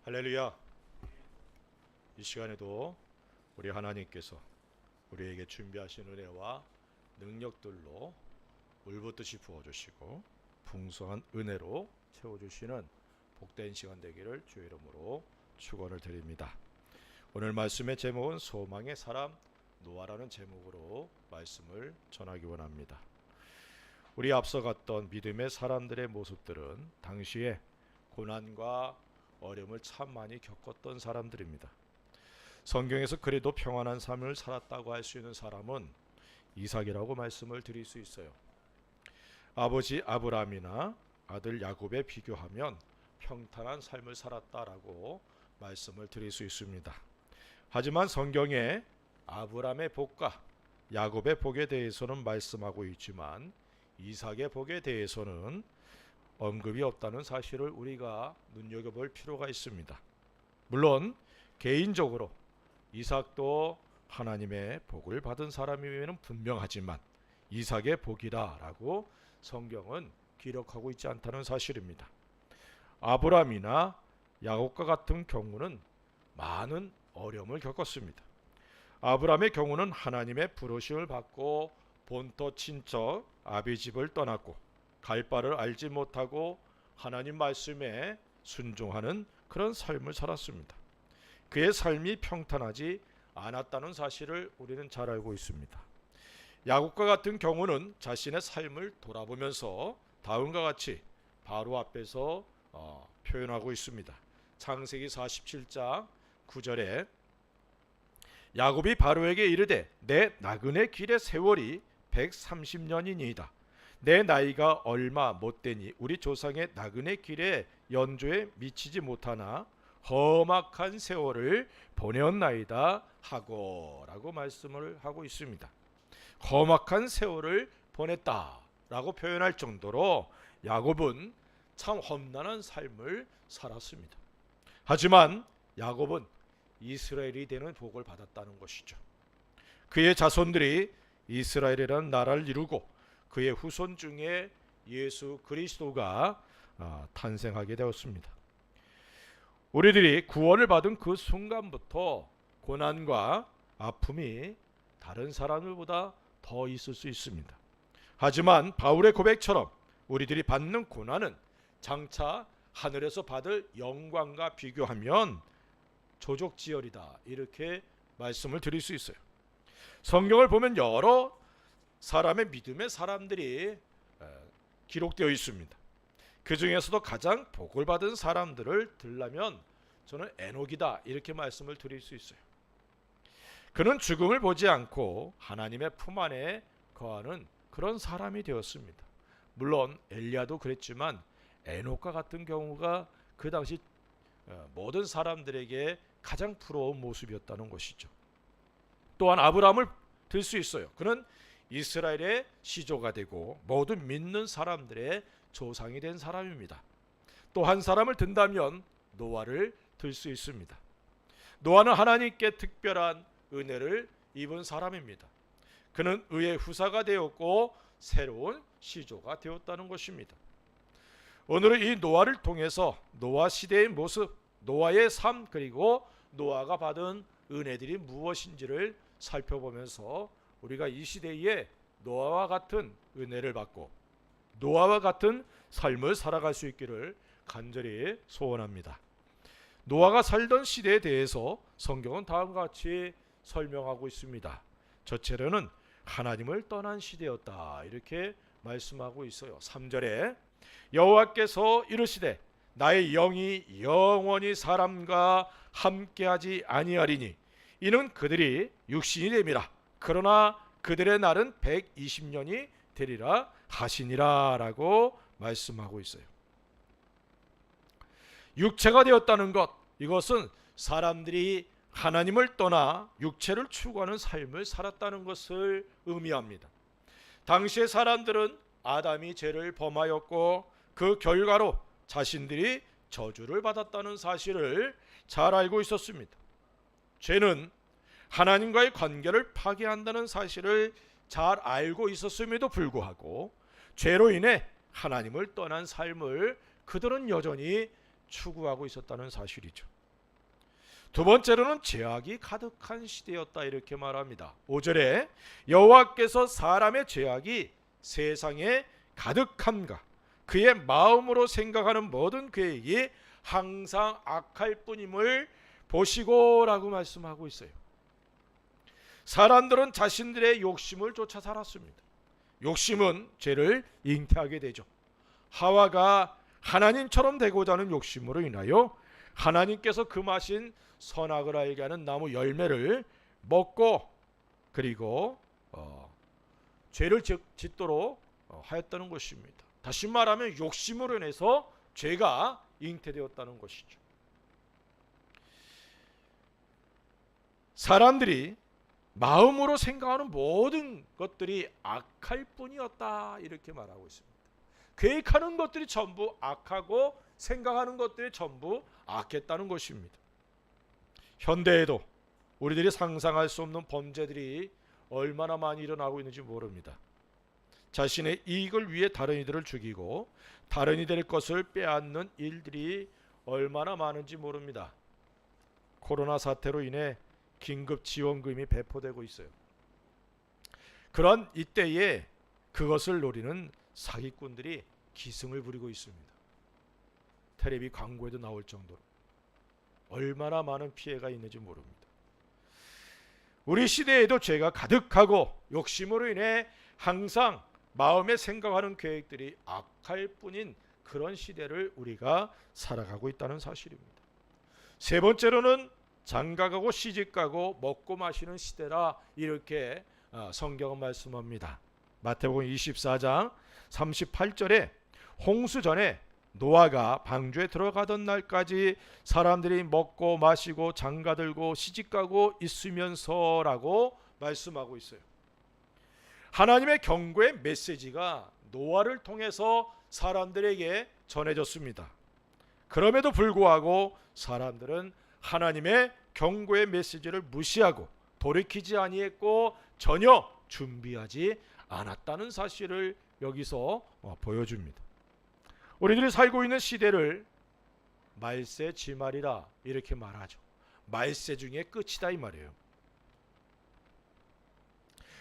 할렐루야. 이 시간에도 우리 하나님께서 우리에게 준비하신 은혜와 능력들로 울붓듯이 부어주시고 풍성한 은혜로 채워주시는 복된 시간 되기를 주의 이름으로 축원을 드립니다. 오늘 말씀의 제목은 소망의 사람 노아라는 제목으로 말씀을 전하기 원합니다. 우리 앞서 갔던 믿음의 사람들의 모습들은 당시에 고난과 어려움을 참 많이 겪었던 사람들입니다. 성경에서 그래도 평안한 삶을 살았다고 할 수 있는 사람은 이삭이라고 말씀을 드릴 수 있어요. 아버지 아브라함이나 아들 야곱에 비교하면 평탄한 삶을 살았다라고 말씀을 드릴 수 있습니다. 하지만 성경에 아브라함의 복과 야곱의 복에 대해서는 말씀하고 있지만 이삭의 복에 대해서는 언급이 없다는 사실을 우리가 눈여겨볼 필요가 있습니다. 물론 개인적으로 이삭도 하나님의 복을 받은 사람이면 분명하지만 이삭의 복이라고 성경은 기록하고 있지 않다는 사실입니다. 아브라함이나 야곱과 같은 경우는 많은 어려움을 겪었습니다. 아브라함의 경우는 하나님의 부르심을 받고 본토 친척 아비 집을 떠났고 갈 바를 알지 못하고 하나님 말씀에 순종하는 그런 삶을 살았습니다. 그의 삶이 평탄하지 않았다는 사실을 우리는 잘 알고 있습니다. 야곱과 같은 경우는 자신의 삶을 돌아보면서 다음과 같이 바로 앞에서 표현하고 있습니다. 창세기 47장 9절에 야곱이 바로에게 이르되 내 나그네 길의 세월이 130년이니이다. 내 나이가 얼마 못되니 우리 조상의 나그네 길에 연조에 미치지 못하나 험악한 세월을 보내었나이다 하고 라고 말씀을 하고 있습니다. 험악한 세월을 보냈다라고 표현할 정도로 야곱은 참 험난한 삶을 살았습니다. 하지만 야곱은 이스라엘이 되는 복을 받았다는 것이죠. 그의 자손들이 이스라엘이라는 나라를 이루고 그의 후손 중에 예수 그리스도가 탄생하게 되었습니다. 우리들이 구원을 받은 그 순간부터 고난과 아픔이 다른 사람들보다 더 있을 수 있습니다. 하지만 바울의 고백처럼 우리들이 받는 고난은 장차 하늘에서 받을 영광과 비교하면 조족지열이다 이렇게 말씀을 드릴 수 있어요. 성경을 보면 여러 사람의 믿음의 사람들이 기록되어 있습니다. 그 중에서도 가장 복을 받은 사람들을 들라면 저는 에녹이다 이렇게 말씀을 드릴 수 있어요. 그는 죽음을 보지 않고 하나님의 품 안에 거하는 그런 사람이 되었습니다. 물론 엘리야도 그랬지만 에녹과 같은 경우가 그 당시 모든 사람들에게 가장 부러운 모습이었다는 것이죠. 또한 아브라함을 들 수 있어요. 그는 이스라엘의 시조가 되고 모든 믿는 사람들의 조상이 된 사람입니다. 또 한 사람을 든다면 노아를 들 수 있습니다. 노아는 하나님께 특별한 은혜를 입은 사람입니다. 그는 의의 후사가 되었고 새로운 시조가 되었다는 것입니다. 오늘은 이 노아를 통해서 노아 시대의 모습, 노아의 삶 그리고 노아가 받은 은혜들이 무엇인지를 살펴보면서 우리가 이 시대에 노아와 같은 은혜를 받고 노아와 같은 삶을 살아갈 수 있기를 간절히 소원합니다. 노아가 살던 시대에 대해서 성경은 다음과 같이 설명하고 있습니다. 저체로는 하나님을 떠난 시대였다 이렇게 말씀하고 있어요. 3절에 여호와께서 이르시되 나의 영이 영원히 사람과 함께하지 아니하리니 이는 그들이 육신이 됨이라 그러나 그들의 날은 120년이 되리라 하시니라 라고 말씀하고 있어요. 육체가 되었다는 것, 이것은 사람들이 하나님을 떠나 육체를 추구하는 삶을 살았다는 것을 의미합니다. 당시의 사람들은 아담이 죄를 범하였고 그 결과로 자신들이 저주를 받았다는 사실을 잘 알고 있었습니다. 죄는 하나님과의 관계를 파괴한다는 사실을 잘 알고 있었음에도 불구하고 죄로 인해 하나님을 떠난 삶을 그들은 여전히 추구하고 있었다는 사실이죠. 두 번째로는 죄악이 가득한 시대였다 이렇게 말합니다. 5절에 여호와께서 사람의 죄악이 세상에 가득함과 그의 마음으로 생각하는 모든 계획이 항상 악할 뿐임을 보시고라고 말씀하고 있어요. 사람들은 자신들의 욕심을 쫓아 살았습니다. 욕심은 죄를 잉태하게 되죠. 하와가 하나님처럼 되고자 하는 욕심으로 인하여 하나님께서 금하신 선악을 알게 하는 나무 열매를 먹고 그리고 죄를 짓도록 하였다는 것입니다. 다시 말하면 욕심으로 인해서 죄가 잉태되었다는 것이죠. 사람들이 마음으로 생각하는 모든 것들이 악할 뿐이었다 이렇게 말하고 있습니다. 계획하는 것들이 전부 악하고 생각하는 것들이 전부 악했다는 것입니다. 현대에도 우리들이 상상할 수 없는 범죄들이 얼마나 많이 일어나고 있는지 모릅니다. 자신의 이익을 위해 다른 이들을 죽이고 다른 이들의 것을 빼앗는 일들이 얼마나 많은지 모릅니다. 코로나 사태로 인해 긴급 지원금이 배포되고 있어요. 그런 이때에 그것을 노리는 사기꾼들이 기승을 부리고 있습니다. 텔레비 광고에도 나올 정도로 얼마나 많은 피해가 있는지 모릅니다. 우리 시대에도 죄가 가득하고 욕심으로 인해 항상 마음에 생각하는 계획들이 악할 뿐인 그런 시대를 우리가 살아가고 있다는 사실입니다. 세 번째로는 장가가고 시집가고 먹고 마시는 시대라 이렇게 성경은 말씀합니다. 마태복음 24장 38절에 홍수 전에 노아가 방주에 들어가던 날까지 사람들이 먹고 마시고 장가들고 시집가고 있으면서라고 말씀하고 있어요. 하나님의 경고의 메시지가 노아를 통해서 사람들에게 전해졌습니다. 그럼에도 불구하고 사람들은 하나님의 경고의 메시지를 무시하고 돌이키지 아니했고 전혀 준비하지 않았다는 사실을 여기서 보여줍니다. 우리들이 살고 있는 시대를 말세 지말이라 이렇게 말하죠. 말세 중에 끝이다 이 말이에요.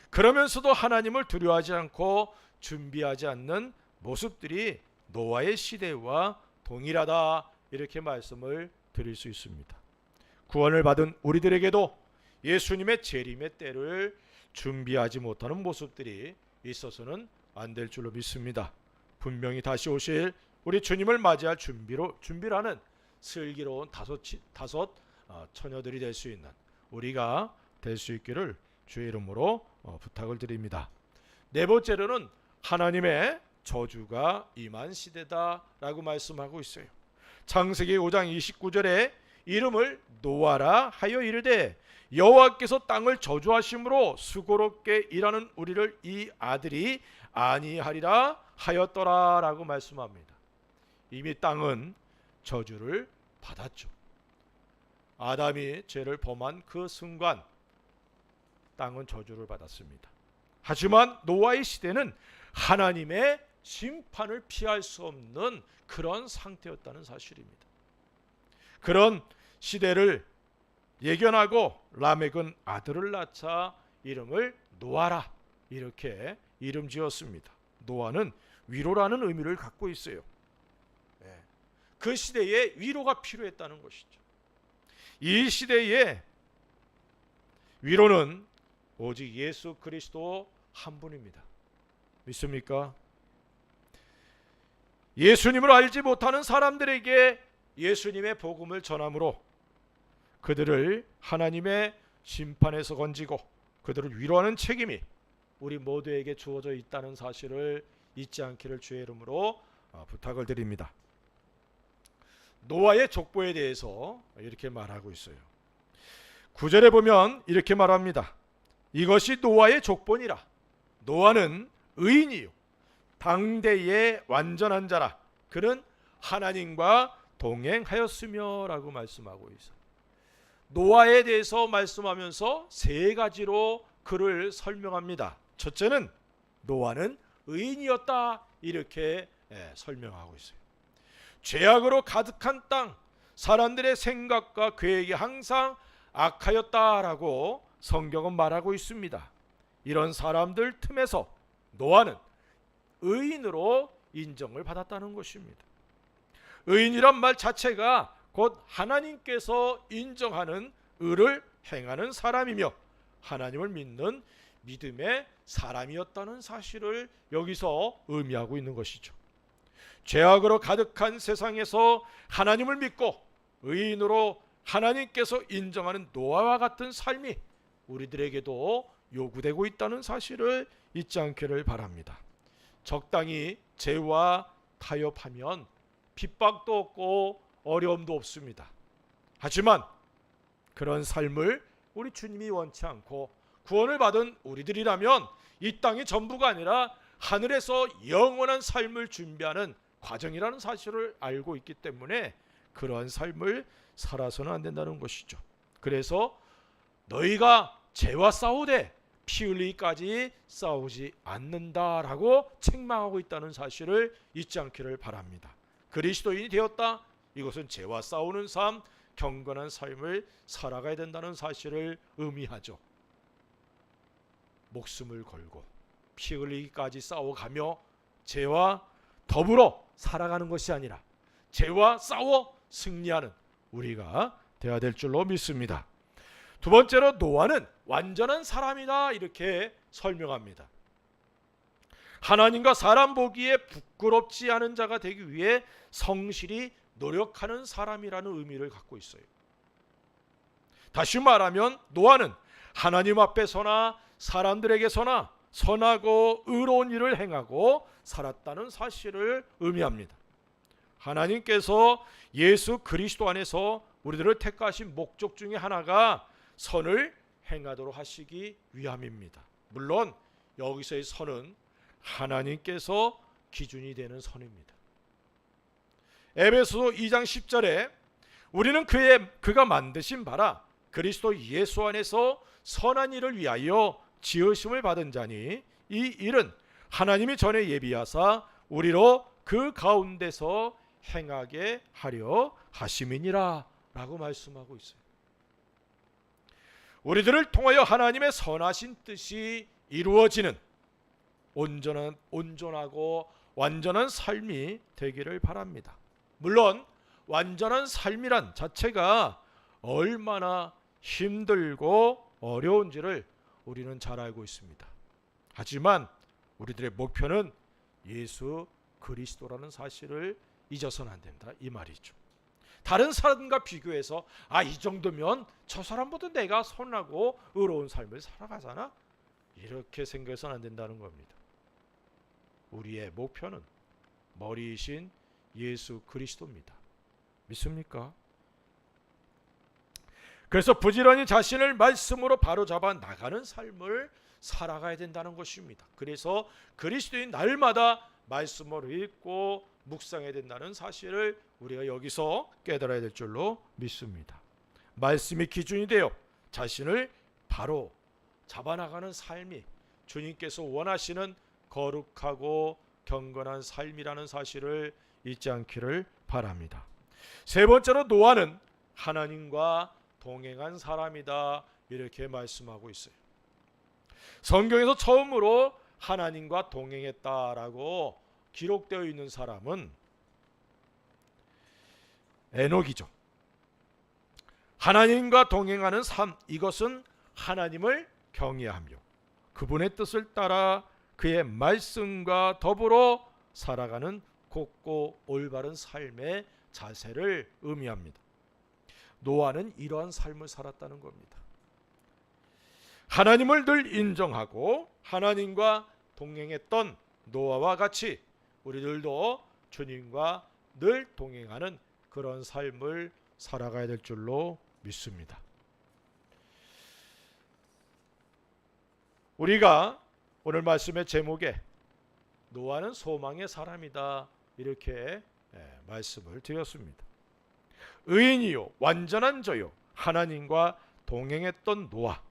그러면서도 하나님을 두려워하지 않고 준비하지 않는 모습들이 노아의 시대와 동일하다 이렇게 말씀을 드릴 수 있습니다. 구원을 받은 우리들에게도 예수님의 재림의 때를 준비하지 못하는 모습들이 있어서는 안 될 줄로 믿습니다. 분명히 다시 오실 우리 주님을 맞이할 준비를 하는 슬기로운 다섯 처녀들이 될 수 있는 우리가 될 수 있기를 주의 이름으로 부탁을 드립니다. 네 번째로는 하나님의 저주가 임한 시대다라고 말씀하고 있어요. 창세기 5장 29절에 이름을 노아라 하여 이르되 여호와께서 땅을 저주하심으로 수고롭게 일하는 우리를 이 아들이 아니하리라 하였더라라고 말씀합니다. 이미 땅은 저주를 받았죠. 아담이 죄를 범한 그 순간 땅은 저주를 받았습니다. 하지만 노아의 시대는 하나님의 심판을 피할 수 없는 그런 상태였다는 사실입니다. 그런 시대를 예견하고 라멕은 아들을 낳자 이름을 노아라 이렇게 이름 지었습니다. 노아는 위로라는 의미를 갖고 있어요. 그 시대에 위로가 필요했다는 것이죠. 이 시대에 위로는 오직 예수 그리스도 한 분입니다. 믿습니까? 예수님을 알지 못하는 사람들에게 예수님의 복음을 전함으로 그들을 하나님의 심판에서 건지고 그들을 위로하는 책임이 우리 모두에게 주어져 있다는 사실을 잊지 않기를 주의 이름으로 부탁을 드립니다. 노아의 족보에 대해서 이렇게 말하고 있어요. 9절에 보면 이렇게 말합니다. 이것이 노아의 족보니라. 노아는 의인이요 당대의 완전한 자라. 그는 하나님과 동행하였으며 라고 말씀하고 있어요. 노아에 대해서 말씀하면서 세 가지로 그를 설명합니다. 첫째는 노아는 의인이었다 이렇게 설명하고 있어요. 죄악으로 가득한 땅, 사람들의 생각과 계획이 항상 악하였다라고 성경은 말하고 있습니다. 이런 사람들 틈에서 노아는 의인으로 인정을 받았다는 것입니다. 의인이란 말 자체가 곧 하나님께서 인정하는 의를 행하는 사람이며 하나님을 믿는 믿음의 사람이었다는 사실을 여기서 의미하고 있는 것이죠. 죄악으로 가득한 세상에서 하나님을 믿고 의인으로 하나님께서 인정하는 노아와 같은 삶이 우리들에게도 요구되고 있다는 사실을 잊지 않기를 바랍니다. 적당히 죄와 타협하면 핍박도 없고 어려움도 없습니다. 하지만 그런 삶을 우리 주님이 원치 않고 구원을 받은 우리들이라면 이 땅이 전부가 아니라 하늘에서 영원한 삶을 준비하는 과정이라는 사실을 알고 있기 때문에 그러한 삶을 살아서는 안 된다는 것이죠. 그래서 너희가 죄와 싸우되 피 흘리기까지 싸우지 않는다라고 책망하고 있다는 사실을 잊지 않기를 바랍니다. 그리스도인이 되었다. 이것은 죄와 싸우는 삶, 경건한 삶을 살아가야 된다는 사실을 의미하죠. 목숨을 걸고 피 흘리기까지 싸워가며 죄와 더불어 살아가는 것이 아니라 죄와 싸워 승리하는 우리가 되어야 될 줄로 믿습니다. 두 번째로 노아는 완전한 사람이다 이렇게 설명합니다. 하나님과 사람 보기에 부끄럽지 않은 자가 되기 위해 성실히 노력하는 사람이라는 의미를 갖고 있어요. 다시 말하면 노아는 하나님 앞에서나 사람들에게서나 선하고 의로운 일을 행하고 살았다는 사실을 의미합니다. 하나님께서 예수 그리스도 안에서 우리들을 택하신 목적 중에 하나가 선을 행하도록 하시기 위함입니다. 물론 여기서의 선은 하나님께서 기준이 되는 선입니다. 에베소서 2장 10절에 우리는 그가 만드신 바라 그리스도 예수 안에서 선한 일을 위하여 지으심을 받은 자니 이 일은 하나님이 전에 예비하사 우리로 그 가운데서 행하게 하려 하심이니라 라고 말씀하고 있어요. 우리들을 통하여 하나님의 선하신 뜻이 이루어지는 온전하고 완전한 삶이 되기를 바랍니다. 물론 완전한 삶이란 자체가 얼마나 힘들고 어려운지를 우리는 잘 알고 있습니다. 하지만 우리들의 목표는 예수 그리스도라는 사실을 잊어서는 안 된다 이 말이죠. 다른 사람과 비교해서 이 정도면 저 사람보다 내가 선하고 의로운 삶을 살아가잖아 이렇게 생각해서는 안 된다는 겁니다. 우리의 목표는 머리이신 예수 그리스도입니다. 믿습니까? 그래서 부지런히 자신을 말씀으로 바로잡아 나가는 삶을 살아가야 된다는 것입니다. 그래서 그리스도인 날마다 말씀을 읽고 묵상해야 된다는 사실을 우리가 여기서 깨달아야 될 줄로 믿습니다. 말씀이 기준이 되어 자신을 바로 잡아나가는 삶이 주님께서 원하시는 거룩하고 경건한 삶이라는 사실을 잊지 않기를 바랍니다. 세 번째로 노아는 하나님과 동행한 사람이다 이렇게 말씀하고 있어요. 성경에서 처음으로 하나님과 동행했다라고 기록되어 있는 사람은 에녹이죠. 하나님과 동행하는 삶, 이것은 하나님을 경외하며 그분의 뜻을 따라 그의 말씀과 더불어 살아가는 곱고 올바른 삶의 자세를 의미합니다. 노아는 이러한 삶을 살았다는 겁니다. 하나님을 늘 인정하고 하나님과 동행했던 노아와 같이 우리들도 주님과 늘 동행하는 그런 삶을 살아가야 될 줄로 믿습니다. 우리가 오늘 말씀의 제목에 노아는 소망의 사람이다 이렇게 말씀을 드렸습니다. 의인이요 완전한 자요 하나님과 동행했던 노아,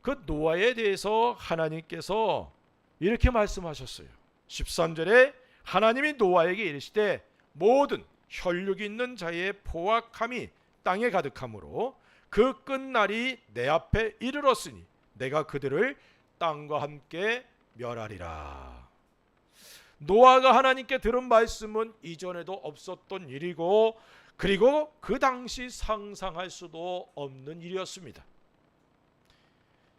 그 노아에 대해서 하나님께서 이렇게 말씀하셨어요. 13절에 하나님이 노아에게 이르시되 모든 혈육이 있는 자의 포악함이 땅에 가득하므로 그 끝날이 내 앞에 이르렀으니 내가 그들을 땅과 함께 멸하리라. 노아가 하나님께 들은 말씀은 이전에도 없었던 일이고, 그리고 그 당시 상상할 수도 없는 일이었습니다.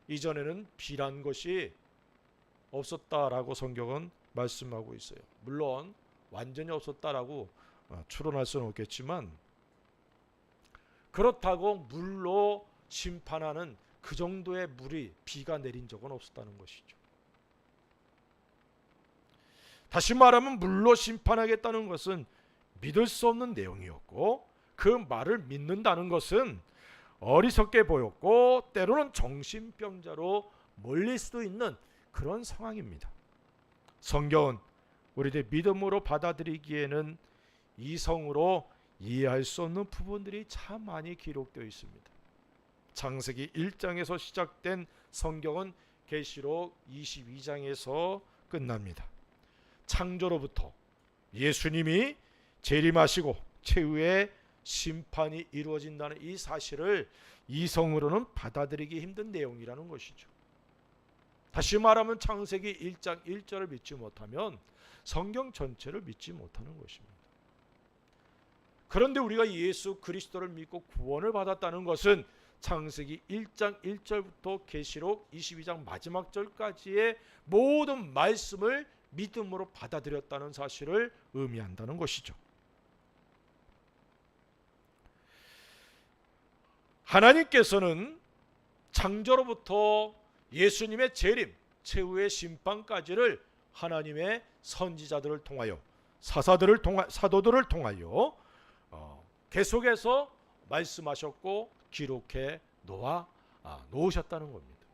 이전에는 비란 것이 없었다라고 성경은 말씀하고 있어요. 물론 완전히 없었다라고 추론할 수는 없겠지만, 그렇다고 물로 심판하는 그 정도의 비가 내린 적은 없었다는 것이죠. 다시 말하면 물로 심판하겠다는 것은 믿을 수 없는 내용이었고, 그 말을 믿는다는 것은 어리석게 보였고, 때로는 정신병자로 몰릴 수도 있는 그런 상황입니다. 성경은 우리들 믿음으로 받아들이기에는 이성으로 이해할 수 없는 부분들이 참 많이 기록되어 있습니다. 창세기 1장에서 시작된 성경은 계시록 22장에서 끝납니다. 창조로부터 예수님이 재림하시고 최후의 심판이 이루어진다는 이 사실을 이성으로는 받아들이기 힘든 내용이라는 것이죠. 다시 말하면 창세기 1장 1절을 믿지 못하면 성경 전체를 믿지 못하는 것입니다. 그런데 우리가 예수 그리스도를 믿고 구원을 받았다는 것은 창세기 1장 1절부터 계시록 22장 마지막 절까지의 모든 말씀을 믿음으로 받아들였다는 사실을 의미한다는 것이죠. 하나님께서는 창조로부터 예수님의 재림, 최후의 심판까지를 하나님의 선지자들을 통하여, 사도들을 통하여 계속해서 말씀하셨고 기록해 놓으셨다는 겁니다.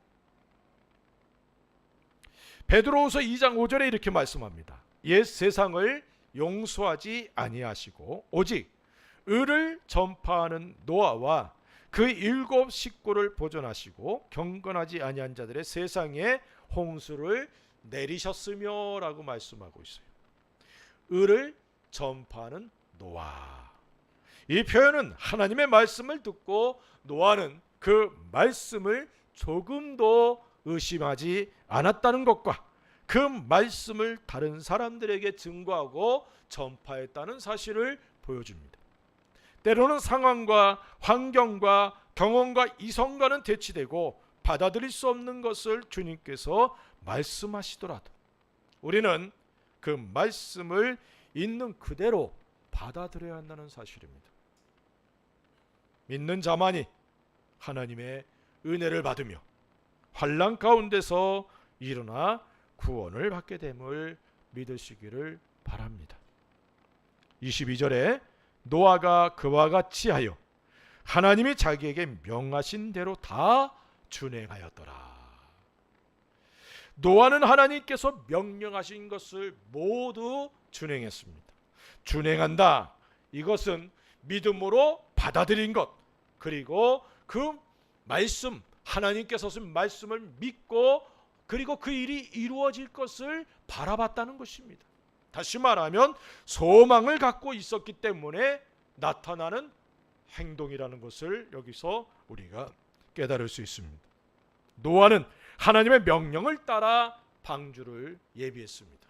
베드로후서 2장 5절에 이렇게 말씀합니다. 옛 세상을 용서하지 아니하시고 오직 의를 전파하는 노아와 그 7 식구를 보존하시고 경건하지 아니한 자들의 세상에 홍수를 내리셨으며 라고 말씀하고 있어요. 의를 전파하는 노아. 이 표현은 하나님의 말씀을 듣고 노아는 그 말씀을 조금도 의심하지 않았다는 것과 그 말씀을 다른 사람들에게 증거하고 전파했다는 사실을 보여줍니다. 때로는 상황과 환경과 경험과 이성과는 대치되고 받아들일 수 없는 것을 주님께서 말씀하시더라도 우리는 그 말씀을 있는 그대로 받아들여야 한다는 사실입니다. 믿는 자만이 하나님의 은혜를 받으며 환난 가운데서 일어나 구원을 받게 됨을 믿으시기를 바랍니다. 22절에 노아가 그와 같이 하여 하나님이 자기에게 명하신 대로 다 준행하였더라. 노아는 하나님께서 명령하신 것을 모두 준행했습니다. 준행한다. 이것은 믿음으로 받아들인 것, 그리고 그 말씀, 하나님께서 쓰신 말씀을 믿고 그리고 그 일이 이루어질 것을 바라봤다는 것입니다. 다시 말하면 소망을 갖고 있었기 때문에 나타나는 행동이라는 것을 여기서 우리가 깨달을 수 있습니다. 노아는 하나님의 명령을 따라 방주를 예비했습니다.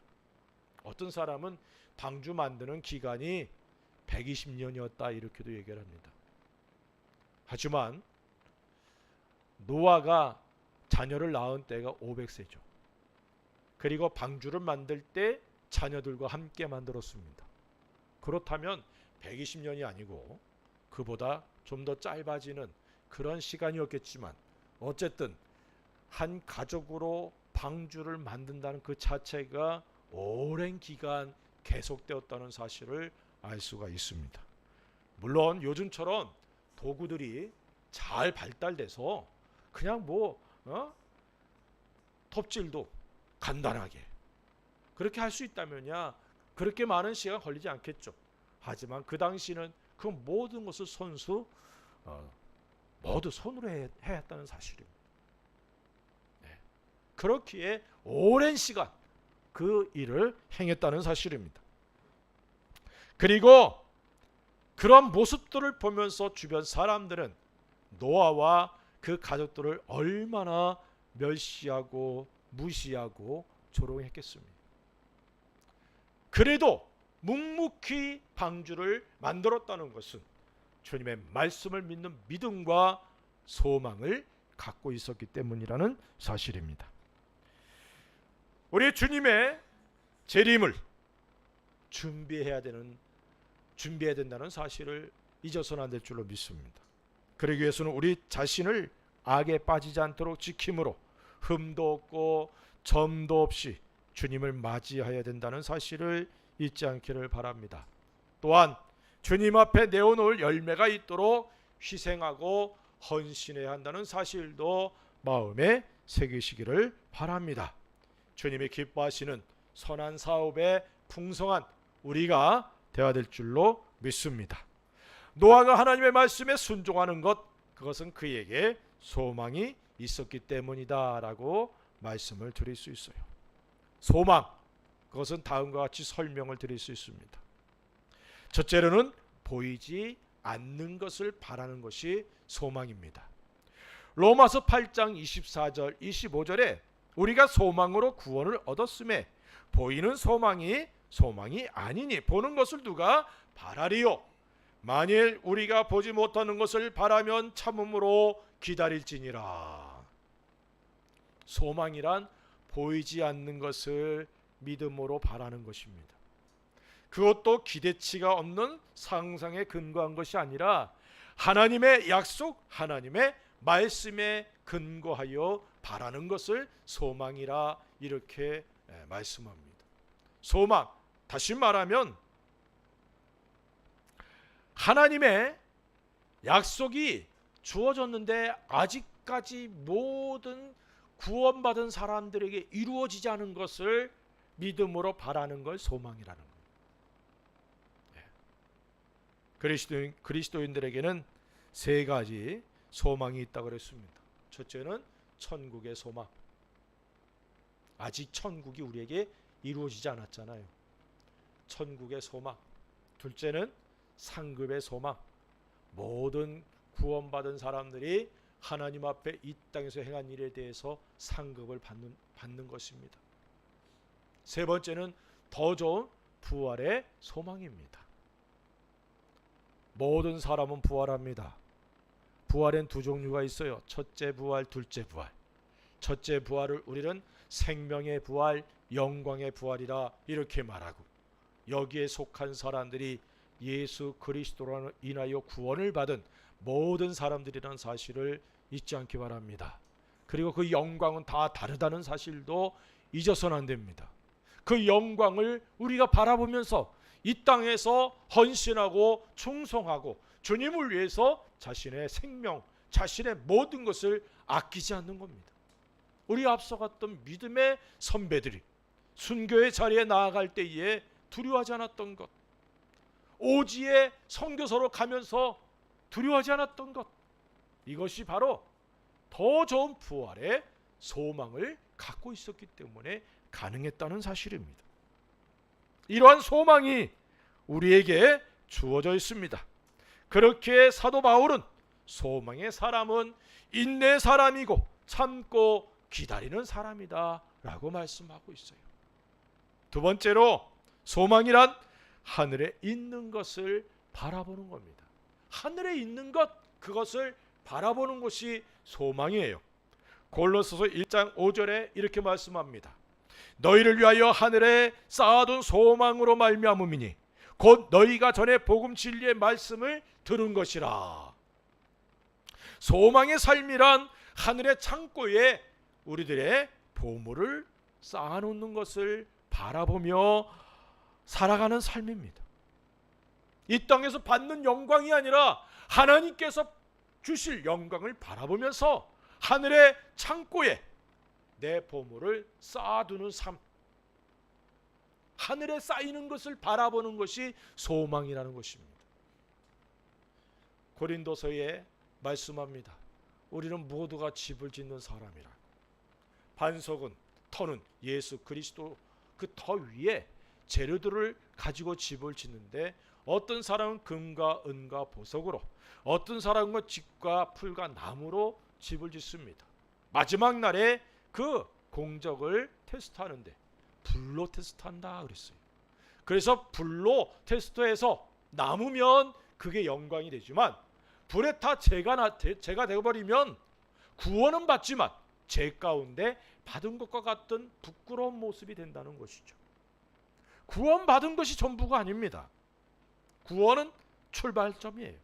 어떤 사람은 방주 만드는 기간이 120년이었다 이렇게도 얘기를 합니다. 하지만 노아가 자녀를 낳은 때가 500세죠. 그리고 방주를 만들 때 자녀들과 함께 만들었습니다. 그렇다면 120년이 아니고 그보다 좀 더 짧아지는 그런 시간이었겠지만 어쨌든 한 가족으로 방주를 만든다는 그 자체가 오랜 기간 계속되었다는 사실을 알 수가 있습니다. 물론 요즘처럼 도구들이 잘 발달돼서 그냥 톱질도 간단하게 그렇게 할 수 있다면야 그렇게 많은 시간 걸리지 않겠죠. 하지만 그 당시는 그 모든 것을 모두 손으로 해야 했다는 사실입니다. 네. 그렇기에 오랜 시간 그 일을 행했다는 사실입니다. 그리고 그런 모습들을 보면서 주변 사람들은 노아와 그 가족들을 얼마나 멸시하고 무시하고 조롱했겠습니까? 그래도 묵묵히 방주를 만들었다는 것은 주님의 말씀을 믿는 믿음과 소망을 갖고 있었기 때문이라는 사실입니다. 우리 주님의 재림을 준비해야 된다는 사실을 잊어서는 안 될 줄로 믿습니다. 그러기 위해서는 우리 자신을 악에 빠지지 않도록 지킴으로 흠도 없고 점도 없이 주님을 맞이해야 된다는 사실을 잊지 않기를 바랍니다. 또한 주님 앞에 내어놓을 열매가 있도록 희생하고 헌신해야 한다는 사실도 마음에 새기시기를 바랍니다. 주님이 기뻐하시는 선한 사업에 풍성한 우리가 되어야 될 줄로 믿습니다. 노아가 하나님의 말씀에 순종하는 것, 그것은 그에게 소망이 있었기 때문이다 라고 말씀을 드릴 수 있어요. 소망, 그것은 다음과 같이 설명을 드릴 수 있습니다. 첫째로는 보이지 않는 것을 바라는 것이 소망입니다. 로마서 8장 24절 25절에 우리가 소망으로 구원을 얻었음에 보이는 소망이 아니니 보는 것을 누가 바라리요. 만일 우리가 보지 못하는 것을 바라면 참음으로 기다릴지니라. 소망이란 보이지 않는 것을 믿음으로 바라는 것입니다. 그것도 기대치가 없는 상상에 근거한 것이 아니라 하나님의 약속, 하나님의 말씀에 근거하여 바라는 것을 소망이라 이렇게 말씀합니다. 소망, 다시 말하면 하나님의 약속이 주어졌는데 아직까지 모든 구원받은 사람들에게 이루어지지 않은 것을 믿음으로 바라는 걸 소망이라는 거예요. 그리스도인들에게는 세 가지 소망이 있다고 그랬습니다. 첫째는 천국의 소망. 아직 천국이 우리에게 이루어지지 않았잖아요. 천국의 소망. 둘째는 상급의 소망. 모든 구원받은 사람들이 하나님 앞에 이 땅에서 행한 일에 대해서 상급을 받는 것입니다. 세 번째는 더 좋은 부활의 소망입니다. 모든 사람은 부활합니다. 부활엔 두 종류가 있어요. 첫째 부활, 둘째 부활. 첫째 부활을 우리는 생명의 부활, 영광의 부활이라 이렇게 말하고, 여기에 속한 사람들이 예수 그리스도로 인하여 구원을 받은 모든 사람들이라는 사실을 잊지 않기 바랍니다. 그리고 그 영광은 다 다르다는 사실도 잊어서는 안 됩니다. 그 영광을 우리가 바라보면서 이 땅에서 헌신하고 충성하고 주님을 위해서 자신의 생명, 자신의 모든 것을 아끼지 않는 겁니다. 우리 앞서갔던 믿음의 선배들이 순교의 자리에 나아갈 때에 두려워하지 않았던 것, 오지에 선교사로 가면서 두려워하지 않았던 것, 이것이 바로 더 좋은 부활의 소망을 갖고 있었기 때문에 가능했다는 사실입니다. 이러한 소망이 우리에게 주어져 있습니다. 그렇게 사도 바울은 소망의 사람은 인내의 사람이고 참고 기다리는 사람이다 라고 말씀하고 있어요. 두 번째로 소망이란 하늘에 있는 것을 바라보는 겁니다. 하늘에 있는 것, 그것을 바라보는 것이 소망이에요. 골로새서 1장 5절에 이렇게 말씀합니다. 너희를 위하여 하늘에 쌓아둔 소망으로 말미암음이니 곧 너희가 전에 복음 진리의 말씀을 들은 것이라. 소망의 삶이란 하늘의 창고에 우리들의 보물을 쌓아놓는 것을 바라보며 살아가는 삶입니다. 이 땅에서 받는 영광이 아니라 하나님께서 주실 영광을 바라보면서 하늘의 창고에 내 보물을 쌓아두는 삶, 하늘에 쌓이는 것을 바라보는 것이 소망이라는 것입니다. 고린도서에 말씀합니다. 우리는 모두가 집을 짓는 사람이라. 반석은, 터는 예수 그리스도 그 터 위에 재료들을 가지고 집을 짓는데 어떤 사람은 금과 은과 보석으로, 어떤 사람은 짚과 풀과 나무로 집을 짓습니다. 마지막 날에 그 공적을 테스트하는데 불로 테스트한다 그랬어요. 그래서 불로 테스트해서 남으면 그게 영광이 되지만 불에 다 재가 되어버리면 구원은 받지만 죄 가운데 받은 것과 같은 부끄러운 모습이 된다는 것이죠. 구원 받은 것이 전부가 아닙니다. 구원은 출발점이에요.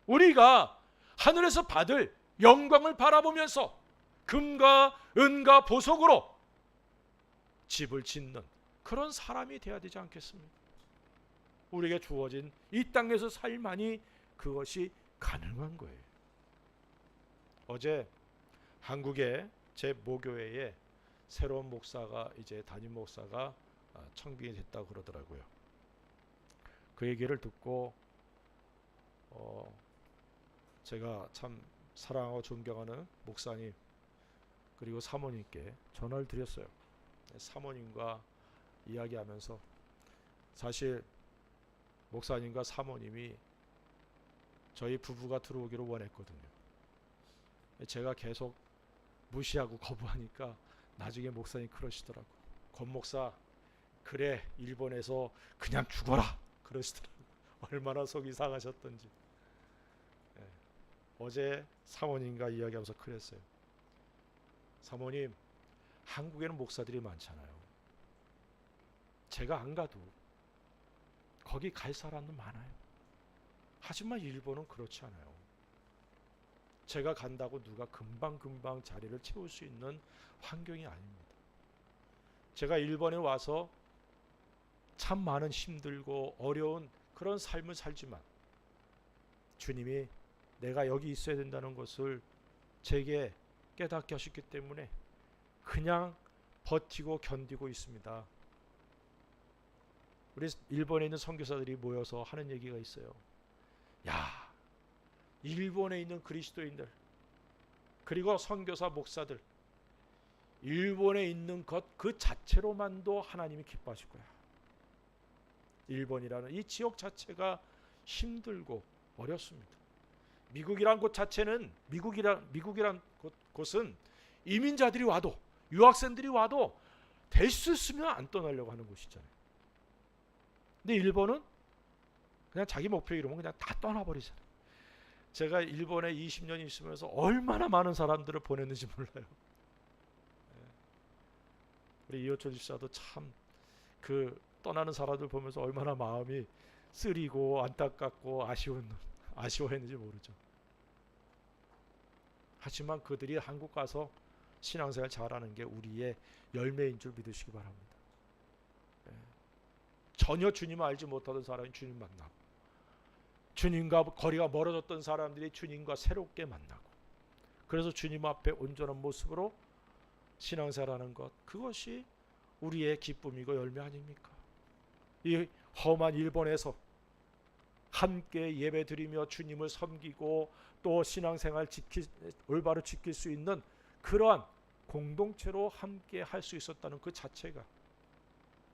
우리가 하늘에서 받을 영광을 바라보면서 금과 은과 보석으로 집을 짓는 그런 사람이 되어야 되지 않겠습니까? 우리에게 주어진 이 땅에서 삶만이 그것이 가능한 거예요. 어제 한국의 제 모교회에 새로운 목사가 이제 담임 목사가 청빙이 됐다고 그러더라고요. 그 얘기를 듣고 제가 참 사랑하고 존경하는 목사님 그리고 사모님께 전화를 드렸어요. 사모님과 이야기하면서 사실 목사님과 사모님이 저희 부부가 들어오기를 원했거든요. 제가 계속 무시하고 거부하니까 나중에 목사님 그러시더라고. 권 목사 그래 일본에서 그냥 죽어라 그러시더라고. 얼마나 속이 상하셨던지. 어제 사모님과 이야기하면서 그랬어요. 사모님, 한국에는 목사들이 많잖아요. 제가 안 가도 거기 갈 사람은 많아요. 하지만 일본은 그렇지 않아요. 제가 간다고 누가 금방금방 자리를 채울 수 있는 환경이 아닙니다. 제가 일본에 와서 참 많은 힘들고 어려운 그런 삶을 살지만 주님이 내가 여기 있어야 된다는 것을 제게 깨닫게 하셨기 때문에 그냥 버티고 견디고 있습니다. 우리 일본에 있는 선교사들이 모여서 하는 얘기가 있어요. 야, 일본에 있는 그리스도인들 그리고 선교사 목사들 일본에 있는 것 그 자체로만도 하나님이 기뻐하실 거야. 일본이라는 이 지역 자체가 힘들고 어렵습니다. 미국이란 곳 자체는 미국이란 곳은 이민자들이 와도 유학생들이 와도 될 수 있으면 안 떠나려고 하는 곳이잖아요. 근데 일본은 그냥 자기 목표 이루면 그냥 다 떠나버리잖아요. 제가 일본에 20년 있으면서 얼마나 많은 사람들을 보냈는지 몰라요. 우리 이호철 집사도 참 그 떠나는 사람들 보면서 얼마나 마음이 쓰리고 안타깝고 아쉬워했는지 모르죠. 하지만 그들이 한국 가서 신앙생활 잘하는 게 우리의 열매인 줄 믿으시기 바랍니다. 전혀 주님을 알지 못하던 사람이 주님 만나고 주님과 거리가 멀어졌던 사람들이 주님과 새롭게 만나고 그래서 주님 앞에 온전한 모습으로 신앙생활하는 것 그것이 우리의 기쁨이고 열매 아닙니까? 이 험한 일본에서 함께 예배드리며 주님을 섬기고 또 신앙생활 올바로 지킬 수 있는 그러한 공동체로 함께 할 수 있었다는 그 자체가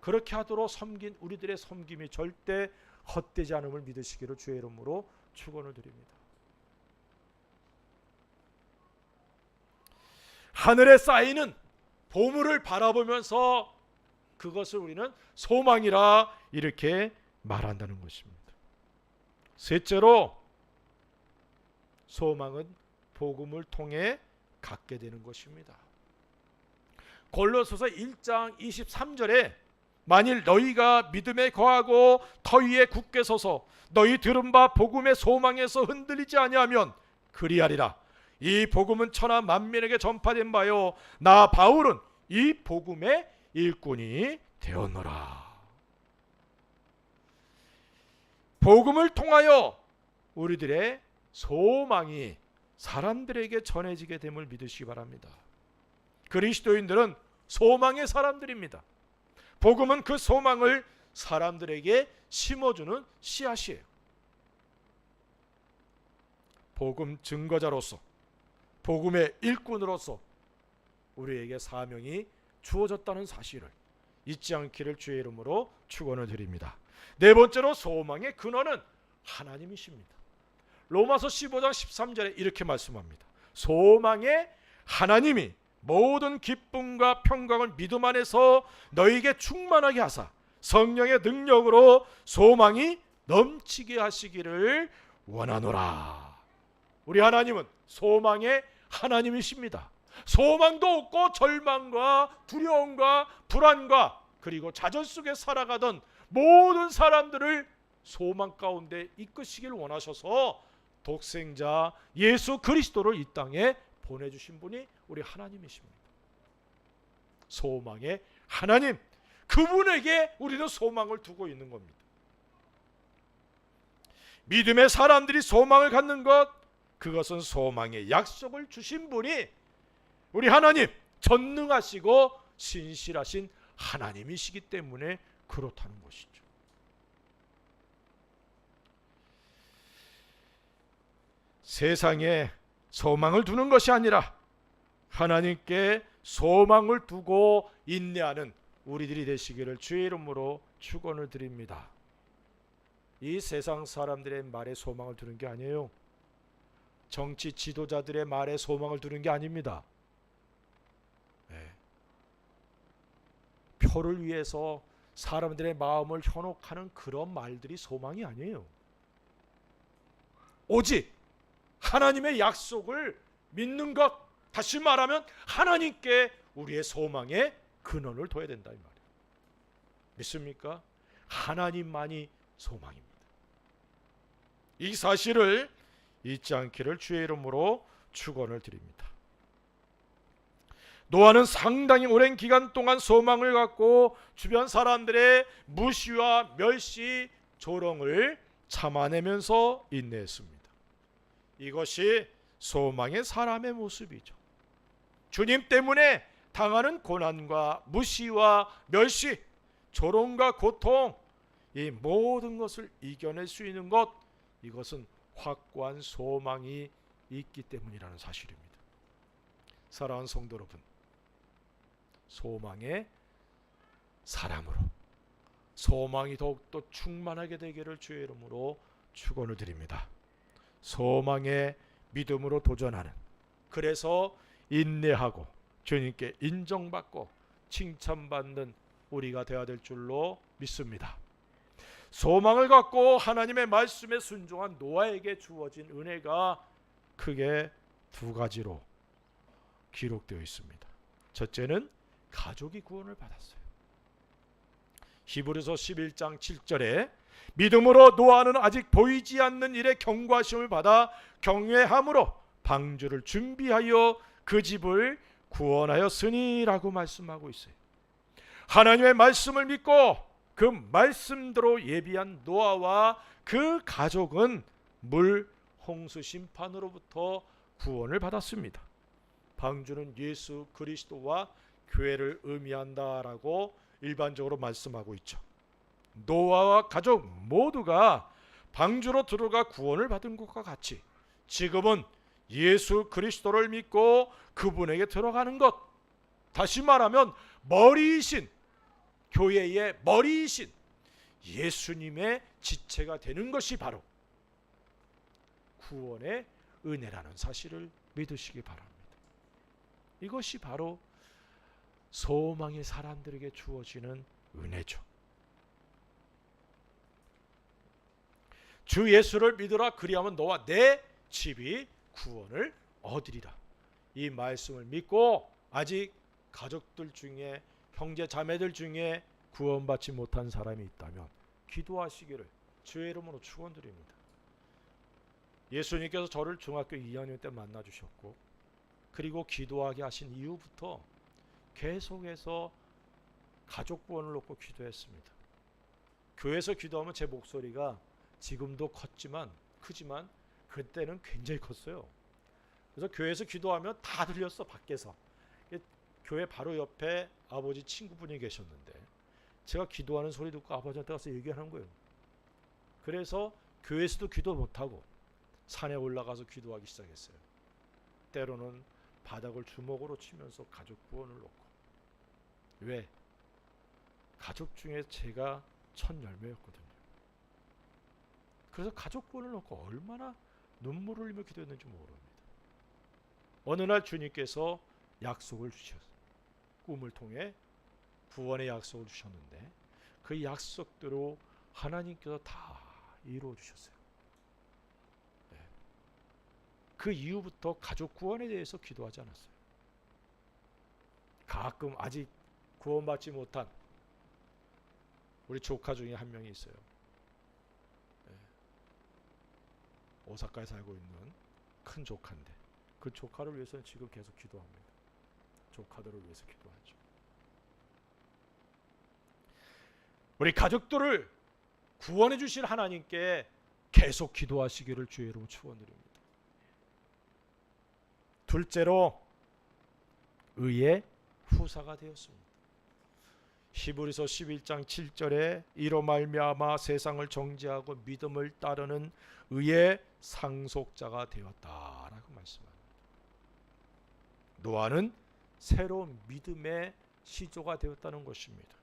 그렇게 하도록 섬긴 우리들의 섬김이 절대 헛되지 않음을 믿으시기를 주의 이름으로 축원을 드립니다. 하늘에 쌓이는 보물을 바라보면서 그것을 우리는 소망이라 이렇게 말한다는 것입니다. 셋째로 소망은 복음을 통해 갖게 되는 것입니다. 골로새서 1장 23절에 만일 너희가 믿음에 거하고 터 위에 굳게 서서 너희 들은 바 복음의 소망에서 흔들리지 아니하면 그리하리라. 이 복음은 천하 만민에게 전파된 바요 나 바울은 이 복음의 일꾼이 되었노라. 복음을 통하여 우리들의 소망이 사람들에게 전해지게 됨을 믿으시기 바랍니다. 그리스도인들은 소망의 사람들입니다. 복음은 그 소망을 사람들에게 심어주는 씨앗이에요. 복음 증거자로서 복음의 일꾼으로서 우리에게 사명이 주어졌다는 사실을 잊지 않기를 주의 이름으로 축원을 드립니다. 네 번째로 소망의 근원은 하나님이십니다. 로마서 15장 13절에 이렇게 말씀합니다. 소망의 하나님이 모든 기쁨과 평강을 믿음 안에서 너희에게 충만하게 하사 성령의 능력으로 소망이 넘치게 하시기를 원하노라. 우리 하나님은 소망의 하나님이십니다. 소망도 없고 절망과 두려움과 불안과 그리고 좌절 속에 살아가던 모든 사람들을 소망 가운데 이끄시길 원하셔서 독생자 예수 그리스도를 이 땅에 보내주신 분이 우리 하나님이십니다. 소망의 하나님, 그분에게 우리는 소망을 두고 있는 겁니다. 믿음의 사람들이 소망을 갖는 것, 그것은 소망의 약속을 주신 분이 우리 하나님, 전능하시고 신실하신 하나님이시기 때문에 그렇다는 것이죠. 세상에 소망을 두는 것이 아니라 하나님께 소망을 두고 인내하는 우리들이 되시기를 주의 이름으로 축원을 드립니다. 이 세상 사람들의 말에 소망을 두는 게 아니에요. 정치 지도자들의 말에 소망을 두는 게 아닙니다. 표를 위해서 사람들의 마음을 현혹하는 그런 말들이 소망이 아니에요. 오직 하나님의 약속을 믿는 것, 다시 말하면 하나님께 우리의 소망의 근원을 둬야 된다 이 말이에요. 믿습니까? 하나님만이 소망입니다. 이 사실을 잊지 않기를 주의 이름으로 축원을 드립니다. 노아는 상당히 오랜 기간 동안 소망을 갖고 주변 사람들의 무시와 멸시, 조롱을 참아내면서 인내했습니다. 이것이 소망의 사람의 모습이죠. 주님 때문에 당하는 고난과 무시와 멸시, 조롱과 고통, 이 모든 것을 이겨낼 수 있는 것, 이것은 확고한 소망이 있기 때문이라는 사실입니다. 사랑하는 성도 여러분, 소망의 사람으로 소망이 더욱더 충만하게 되기를 주의 이름으로 축원을 드립니다. 소망의 믿음으로 도전하는, 그래서 인내하고 주님께 인정받고 칭찬받는 우리가 되어야 될 줄로 믿습니다. 소망을 갖고 하나님의 말씀에 순종한 노아에게 주어진 은혜가 크게 두 가지로 기록되어 있습니다. 첫째는 가족이 구원을 받았어요. 히브리서 11장 7절에 믿음으로 노아는 아직 보이지 않는 일에 경고하심을 받아 경외함으로 방주를 준비하여 그 집을 구원하였으니라고 말씀하고 있어요. 하나님의 말씀을 믿고 그 말씀대로 예비한 노아와 그 가족은 물 홍수 심판으로부터 구원을 받았습니다. 방주는 예수 그리스도와 교회를 의미한다라고 일반적으로 말씀하고 있죠. 노아와 가족 모두가 방주로 들어가 구원을 받은 것과 같이 지금은 예수 그리스도를 믿고 그분에게 들어가는 것, 다시 말하면 머리이신, 교회의 머리이신 예수님의 지체가 되는 것이 바로 구원의 은혜라는 사실을 믿으시기 바랍니다. 이것이 바로 소망의 사람들에게 주어지는 은혜죠. 주 예수를 믿으라, 그리하면 너와 내 집이 구원을 얻으리라. 이 말씀을 믿고 아직 가족들 중에, 형제 자매들 중에 구원받지 못한 사람이 있다면 기도하시기를 주의 이름으로 축원드립니다. 예수님께서 저를 중학교 2학년 때 만나 주셨고, 그리고 기도하게 하신 이후부터 계속해서 가족 구원을 놓고 기도했습니다. 교회에서 기도하면 제 목소리가 지금도 크지만 그때는 굉장히 컸어요. 그래서 교회에서 기도하면 다 들렸어, 밖에서. 교회 바로 옆에 아버지 친구분이 계셨는데 제가 기도하는 소리 듣고 아버지한테 가서 얘기하는 거예요. 그래서 교회에서도 기도 못하고 산에 올라가서 기도하기 시작했어요. 때로는 바닥을 주먹으로 치면서 가족 구원을 놓고. 왜? 가족 중에 제가 첫 열매였거든요. 그래서 가족권을 놓고 얼마나 눈물을 흘리며 기도했는지 모릅니다. 어느 날 주님께서 약속을 주셨어요. 꿈을 통해 구원의 약속을 주셨는데 그 약속대로 하나님께서 다 이루어 주셨어요. 네. 그 이후부터 가족 구원에 대해서 기도하지 않았어요. 가끔 아직 구원받지 못한 우리 조카 중에 한 명이 있어요. 네. 오사카에 살고 있는 큰 조카인데 그 조카를 위해서는 지금 계속 기도합니다. 조카들을 위해서 기도하죠. 우리 가족들을 구원해 주실 하나님께 계속 기도하시기를 주의 이름으로 축원드립니다. 둘째로 의의 후사가 되었습니다. 히브리서 11장 7절에 이로 말미암아 세상을 정죄하고 믿음을 따르는 의의 상속자가 되었다라고 말씀합니다. 노아는 새로운 믿음의 시조가 되었다는 것입니다.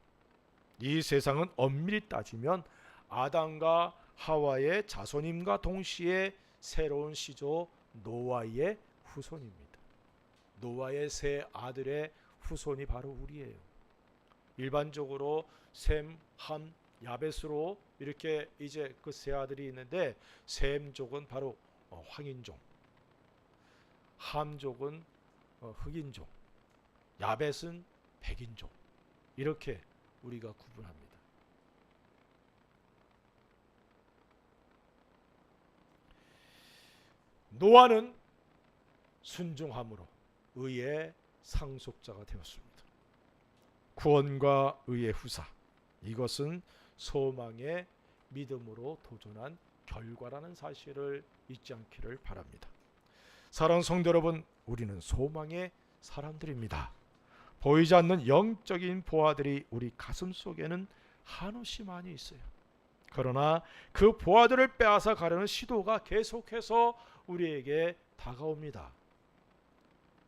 이 세상은 엄밀히 따지면 아담과 하와의 자손임과 동시에 새로운 시조 노아의 후손입니다. 노아의 세 아들의 후손이 바로 우리예요. 일반적으로 셈, 함, 야벳으로 이렇게 이제 그 세 아들이 있는데 셈족은 바로 황인종, 함족은 흑인종, 야벳은 백인종, 이렇게 우리가 구분합니다. 노아는 순종함으로 의의 상속자가 되었습니다. 구원과 의의 후사, 이것은 소망의 믿음으로 도전한 결과라는 사실을 잊지 않기를 바랍니다. 사랑하는 성도 여러분, 우리는 소망의 사람들입니다. 보이지 않는 영적인 보화들이 우리 가슴 속에는 한없이 많이 있어요. 그러나 그 보화들을 빼앗아 가려는 시도가 계속해서 우리에게 다가옵니다.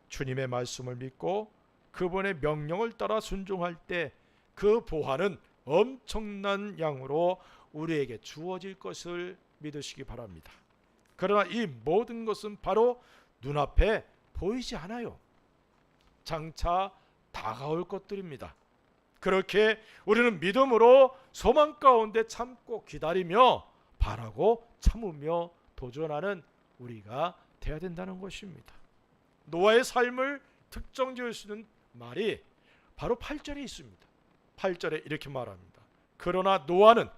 주님의 말씀을 믿고 그분의 명령을 따라 순종할 때 그 보화는 엄청난 양으로 우리에게 주어질 것을 믿으시기 바랍니다. 그러나 이 모든 것은 바로 눈앞에 보이지 않아요. 장차 다가올 것들입니다. 그렇게 우리는 믿음으로 소망 가운데 참고 기다리며 바라고 참으며 도전하는 우리가 되어야 된다는 것입니다. 노아의 삶을 특정 지을 수 있는 말이 바로 8절에 있습니다. 8절에 이렇게 말합니다. 그러나 노아는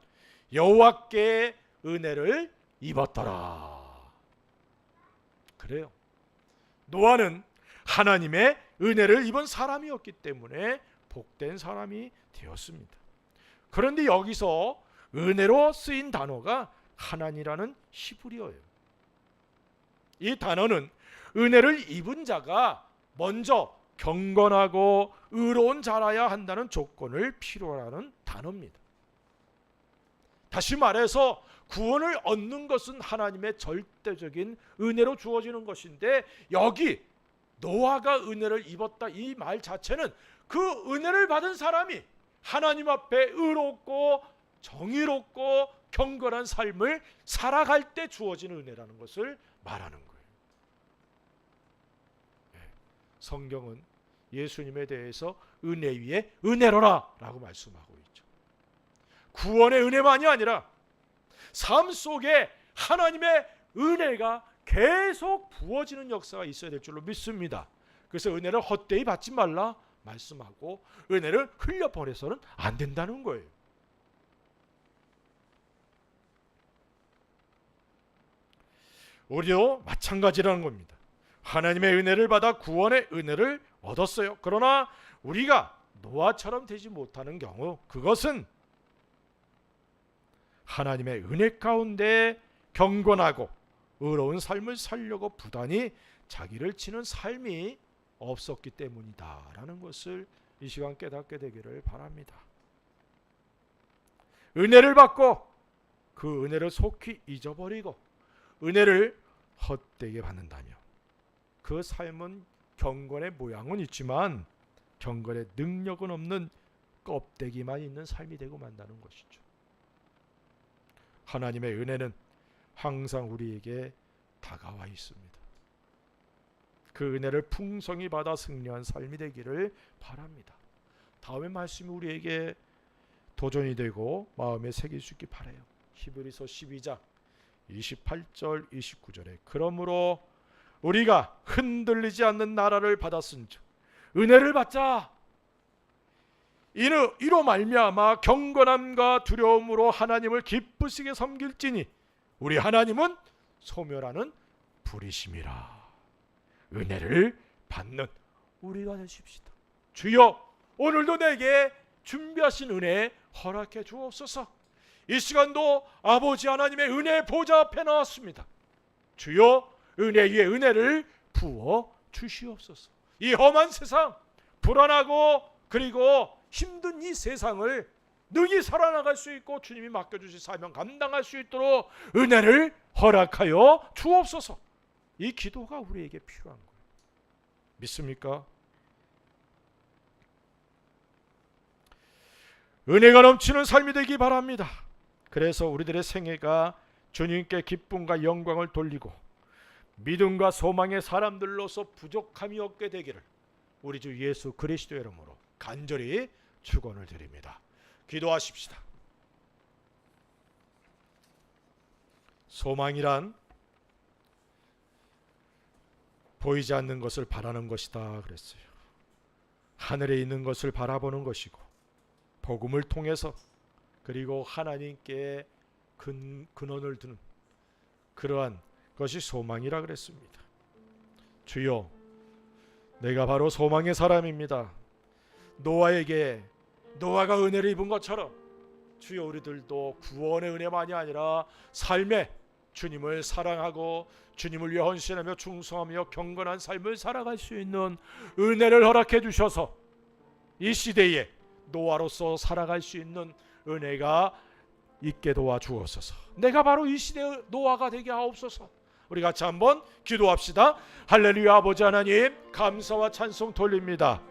여호와께의 은혜를 입었더라. 그래요. 노아는 하나님의 은혜를 입은 사람이었기 때문에 복된 사람이 되었습니다. 그런데 여기서 은혜로 쓰인 단어가 하나니라는 히브리어예요. 이 단어는 은혜를 입은 자가 먼저 경건하고 의로운 자라야 한다는 조건을 필요로 하는 단어입니다. 다시 말해서 구원을 얻는 것은 하나님의 절대적인 은혜로 주어지는 것인데 여기 노아가 은혜를 입었다 이 말 자체는 그 은혜를 받은 사람이 하나님 앞에 의롭고 정의롭고 경건한 삶을 살아갈 때 주어지는 은혜라는 것을 말하는 거예요. 성경은 예수님에 대해서 은혜 위에 은혜로라 라고 말씀하고 있죠. 구원의 은혜만이 아니라 삶 속에 하나님의 은혜가 계속 부어지는 역사가 있어야 될 줄로 믿습니다. 그래서 은혜를 헛되이 받지 말라 말씀하고 은혜를 흘려보내서는 안 된다는 거예요. 우리도 마찬가지라는 겁니다. 하나님의 은혜를 받아 구원의 은혜를 얻었어요. 그러나 우리가 노아처럼 되지 못하는 경우 그것은 하나님의 은혜 가운데 경건하고 의로운 삶을 살려고 부단히 자기를 치는 삶이 없었기 때문이다라는 것을 이 시간 깨닫게 되기를 바랍니다. 은혜를 받고 그 은혜를 속히 잊어버리고 은혜를 헛되게 받는다며 그 삶은 경건의 모양은 있지만 경건의 능력은 없는 껍데기만 있는 삶이 되고 만다는 것이죠. 하나님의 은혜는 항상 우리에게 다가와 있습니다. 그 은혜를 풍성히 받아 승리한 삶이 되기를 바랍니다. 다음의 말씀이 우리에게 도전이 되고 마음에 새길 수 있기 바라요. 히브리서 12장 28절 29절에 그러므로 우리가 흔들리지 않는 나라를 받았은즉 은혜를 받자. 이로 말미암아 경건함과 두려움으로 하나님을 기쁘시게 섬길지니 우리 하나님은 소멸하는 불이심이라. 은혜를 받는 우리가 되십시다. 주여, 오늘도 내게 준비하신 은혜 허락해 주옵소서. 이 시간도 아버지 하나님의 은혜 보좌 앞에 나왔습니다. 주여, 은혜 위에 은혜를 부어 주시옵소서. 이 험한 세상, 불안하고 그리고 힘든 이 세상을 능히 살아나갈 수 있고 주님이 맡겨주신 사명 감당할 수 있도록 은혜를 허락하여 주옵소서. 이 기도가 우리에게 필요한 거예요. 믿습니까? 은혜가 넘치는 삶이 되기 바랍니다. 그래서 우리들의 생애가 주님께 기쁨과 영광을 돌리고 믿음과 소망의 사람들로서 부족함이 없게 되기를 우리 주 예수 그리스도의 이름으로 간절히 축원을 드립니다. 기도하십시다. 소망이란 보이지 않는 것을 바라는 것이다 그랬어요. 하늘에 있는 것을 바라보는 것이고 복음을 통해서 그리고 하나님께 근원을 두는 그러한 것이 소망이라 그랬습니다. 주여, 내가 바로 소망의 사람입니다. 노아가 은혜를 입은 것처럼 주여, 우리들도 구원의 은혜만이 아니라 삶에 주님을 사랑하고 주님을 위해 헌신하며 충성하며 경건한 삶을 살아갈 수 있는 은혜를 허락해 주셔서 이 시대에 노아로서 살아갈 수 있는 은혜가 있게 도와주옵소서. 내가 바로 이 시대의 노아가 되게 하옵소서. 우리 같이 한번 기도합시다. 할렐루야. 아버지 하나님, 감사와 찬송 돌립니다.